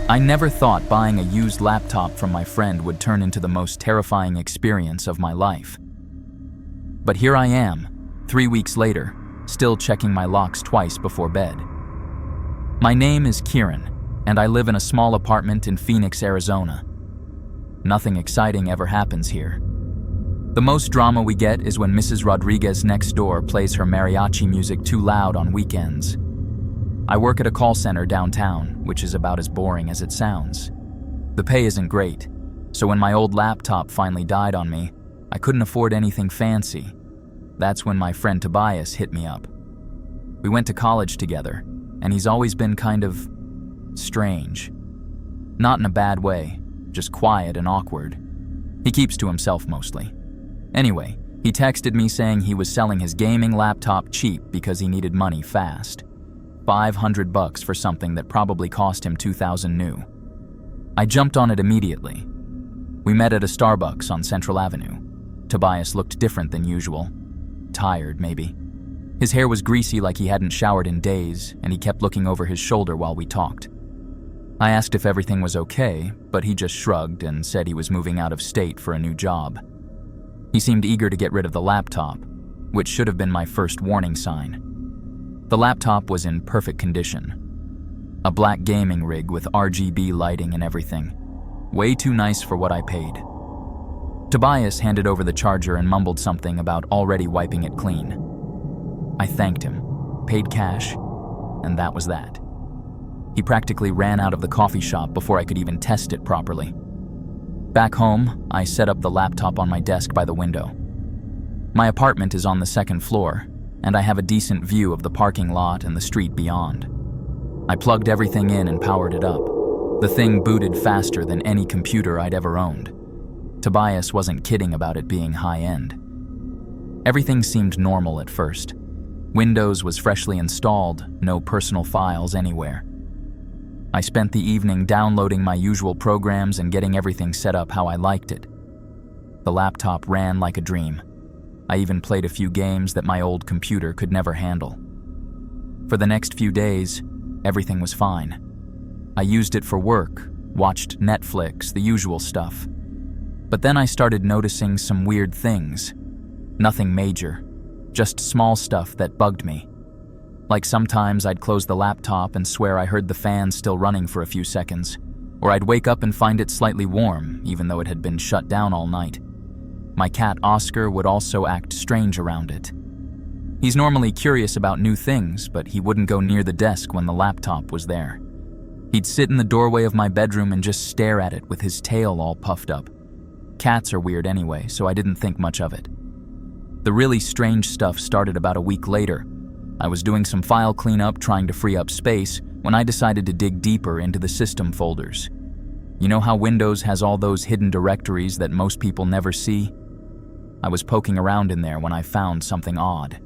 I never thought buying a used laptop from my friend would turn into the most terrifying experience of my life. But here I am, 3 weeks later, still checking my locks twice before bed. My name is Kieran, and I live in a small apartment in Phoenix, Arizona. Nothing exciting ever happens here. The most drama we get is when Mrs. Rodriguez next door plays her mariachi music too loud on weekends. I work at a call center downtown, which is about as boring as it sounds. The pay isn't great, so when my old laptop finally died on me, I couldn't afford anything fancy. That's when my friend Tobias hit me up. We went to college together, and he's always been kind of strange. Not in a bad way, just quiet and awkward. He keeps to himself mostly. Anyway, he texted me saying he was selling his gaming laptop cheap because he needed money fast. $500 for something that probably cost him $2,000 new. I jumped on it immediately. We met at a Starbucks on Central Avenue. Tobias looked different than usual. Tired, maybe. His hair was greasy like he hadn't showered in days, and he kept looking over his shoulder while we talked. I asked if everything was okay, but he just shrugged and said he was moving out of state for a new job. He seemed eager to get rid of the laptop, which should have been my first warning sign. The laptop was in perfect condition. A black gaming rig with RGB lighting and everything. Way too nice for what I paid. Tobias handed over the charger and mumbled something about already wiping it clean. I thanked him, paid cash, and that was that. He practically ran out of the coffee shop before I could even test it properly. Back home, I set up the laptop on my desk by the window. My apartment is on the second floor, and I have a decent view of the parking lot and the street beyond. I plugged everything in and powered it up. The thing booted faster than any computer I'd ever owned. Tobias wasn't kidding about it being high-end. Everything seemed normal at first. Windows was freshly installed, no personal files anywhere. I spent the evening downloading my usual programs and getting everything set up how I liked it. The laptop ran like a dream. I even played a few games that my old computer could never handle. For the next few days, everything was fine. I used it for work, watched Netflix, the usual stuff. But then I started noticing some weird things. Nothing major, just small stuff that bugged me. Like sometimes I'd close the laptop and swear I heard the fan still running for a few seconds, or I'd wake up and find it slightly warm, even though it had been shut down all night. My cat Oscar would also act strange around it. He's normally curious about new things, but he wouldn't go near the desk when the laptop was there. He'd sit in the doorway of my bedroom and just stare at it with his tail all puffed up. Cats are weird anyway, so I didn't think much of it. The really strange stuff started about a week later. I was doing some file cleanup trying to free up space when I decided to dig deeper into the system folders. You know how Windows has all those hidden directories that most people never see? I was poking around in there when I found something odd.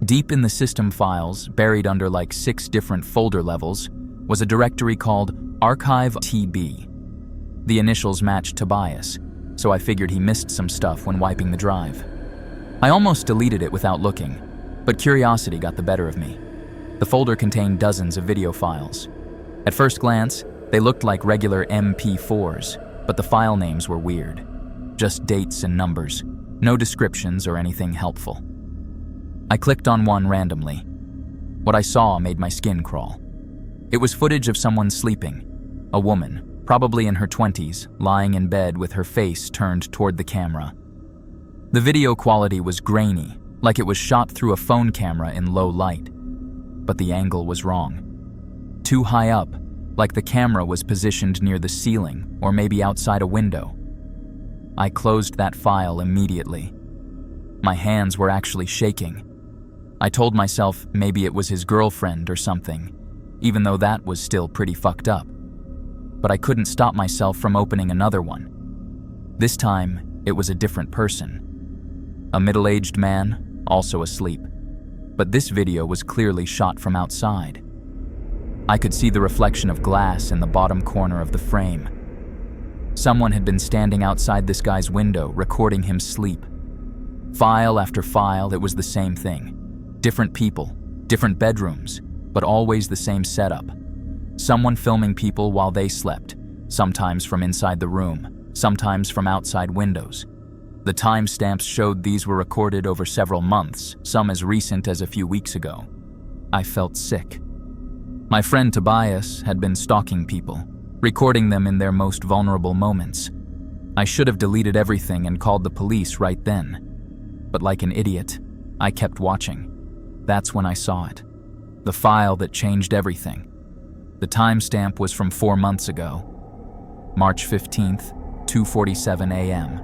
Deep in the system files, buried under like 6 different folder levels, was a directory called Archive TB. The initials matched Tobias, so I figured he missed some stuff when wiping the drive. I almost deleted it without looking, but curiosity got the better of me. The folder contained dozens of video files. At first glance, they looked like regular MP4s, but the file names were weird. Just dates and numbers, no descriptions or anything helpful. I clicked on one randomly. What I saw made my skin crawl. It was footage of someone sleeping, a woman, probably in her 20s, lying in bed with her face turned toward the camera. The video quality was grainy, like it was shot through a phone camera in low light. But the angle was wrong. Too high up, like the camera was positioned near the ceiling or maybe outside a window. I closed that file immediately. My hands were actually shaking. I told myself maybe it was his girlfriend or something, even though that was still pretty fucked up. But I couldn't stop myself from opening another one. This time, it was a different person. A middle-aged man, also asleep. But this video was clearly shot from outside. I could see the reflection of glass in the bottom corner of the frame. Someone had been standing outside this guy's window, recording him sleep. File after file, it was the same thing. Different people, different bedrooms, but always the same setup. Someone filming people while they slept, sometimes from inside the room, sometimes from outside windows. The timestamps showed these were recorded over several months, some as recent as a few weeks ago. I felt sick. My friend Tobias had been stalking people, recording them in their most vulnerable moments. I should have deleted everything and called the police right then. But like an idiot, I kept watching. That's when I saw it. The file that changed everything. The timestamp was from 4 months ago. March 15th, 2:47 a.m.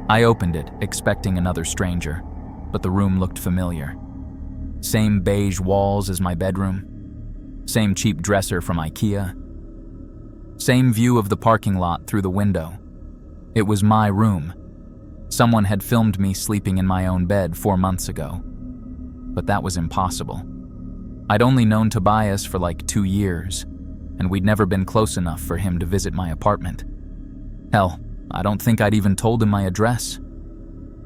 I opened it, expecting another stranger, but the room looked familiar. Same beige walls as my bedroom. Same cheap dresser from IKEA. Same view of the parking lot through the window. It was my room. Someone had filmed me sleeping in my own bed 4 months ago. But that was impossible. I'd only known Tobias for like 2 years, and we'd never been close enough for him to visit my apartment. Hell, I don't think I'd even told him my address.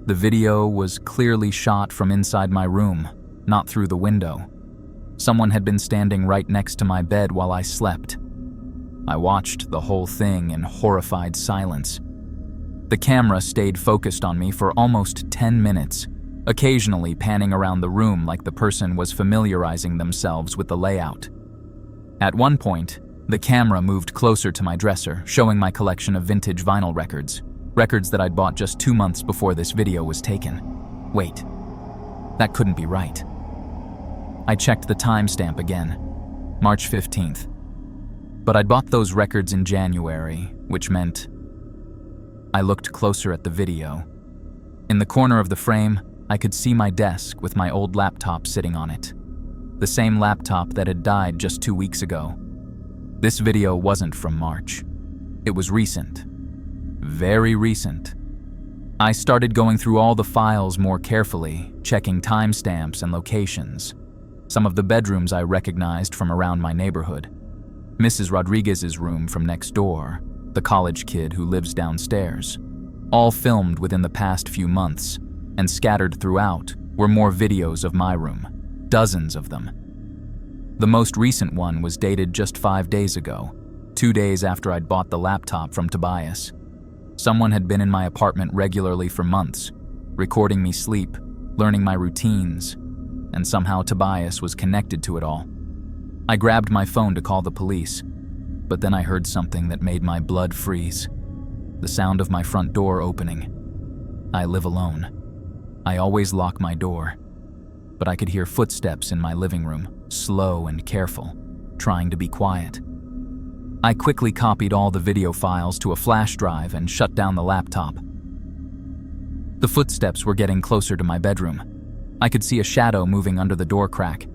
The video was clearly shot from inside my room, not through the window. Someone had been standing right next to my bed while I slept. I watched the whole thing in horrified silence. The camera stayed focused on me for almost 10 minutes, occasionally panning around the room like the person was familiarizing themselves with the layout. At one point, the camera moved closer to my dresser, showing my collection of vintage vinyl records that I'd bought just 2 months before this video was taken. Wait, that couldn't be right. I checked the timestamp again, March 15th. But I'd bought those records in January, which meant I looked closer at the video. In the corner of the frame, I could see my desk with my old laptop sitting on it. The same laptop that had died just 2 weeks ago. This video wasn't from March. It was recent. Very recent. I started going through all the files more carefully, checking timestamps and locations. Some of the bedrooms I recognized from around my neighborhood. Mrs. Rodriguez's room from next door, the college kid who lives downstairs. All filmed within the past few months, and scattered throughout were more videos of my room, dozens of them. The most recent one was dated just 5 days ago, 2 days after I'd bought the laptop from Tobias. Someone had been in my apartment regularly for months, recording me sleep, learning my routines, and somehow Tobias was connected to it all. I grabbed my phone to call the police, but then I heard something that made my blood freeze. The sound of my front door opening. I live alone. I always lock my door, but I could hear footsteps in my living room, slow and careful, trying to be quiet. I quickly copied all the video files to a flash drive and shut down the laptop. The footsteps were getting closer to my bedroom. I could see a shadow moving under the door crack.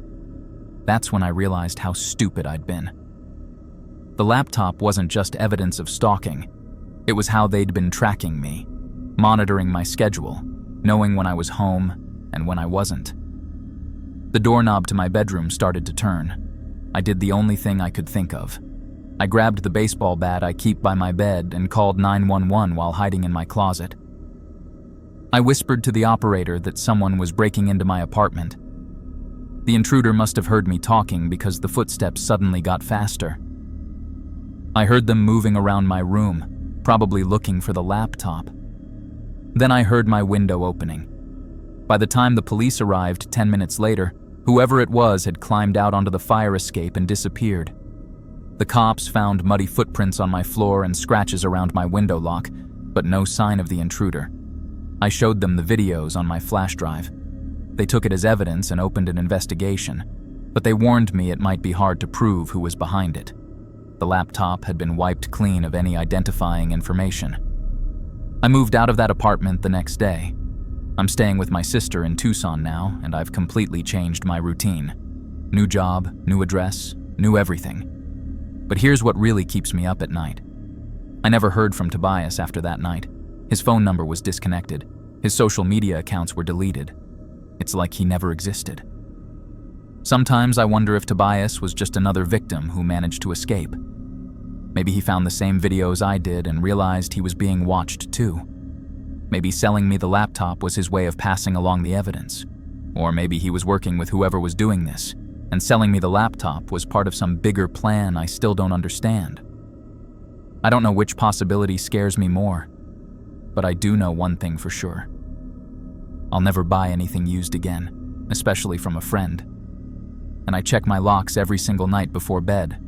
That's when I realized how stupid I'd been. The laptop wasn't just evidence of stalking. It was how they'd been tracking me, monitoring my schedule, knowing when I was home and when I wasn't. The doorknob to my bedroom started to turn. I did the only thing I could think of. I grabbed the baseball bat I keep by my bed and called 911 while hiding in my closet. I whispered to the operator that someone was breaking into my apartment. The intruder must have heard me talking because the footsteps suddenly got faster. I heard them moving around my room, probably looking for the laptop. Then I heard my window opening. By the time the police arrived 10 minutes later, whoever it was had climbed out onto the fire escape and disappeared. The cops found muddy footprints on my floor and scratches around my window lock, but no sign of the intruder. I showed them the videos on my flash drive. They took it as evidence and opened an investigation, but they warned me it might be hard to prove who was behind it. The laptop had been wiped clean of any identifying information. I moved out of that apartment the next day. I'm staying with my sister in Tucson now, and I've completely changed my routine. New job, new address, new everything. But here's what really keeps me up at night. I never heard from Tobias after that night. His phone number was disconnected. His social media accounts were deleted. It's like he never existed. Sometimes I wonder if Tobias was just another victim who managed to escape. Maybe he found the same videos I did and realized he was being watched too. Maybe selling me the laptop was his way of passing along the evidence. Or maybe he was working with whoever was doing this, And selling me the laptop was part of some bigger plan I still don't understand. I don't know which possibility scares me more, but I do know one thing for sure. I'll never buy anything used again, especially from a friend. And I check my locks every single night before bed.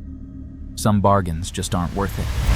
Some bargains just aren't worth it.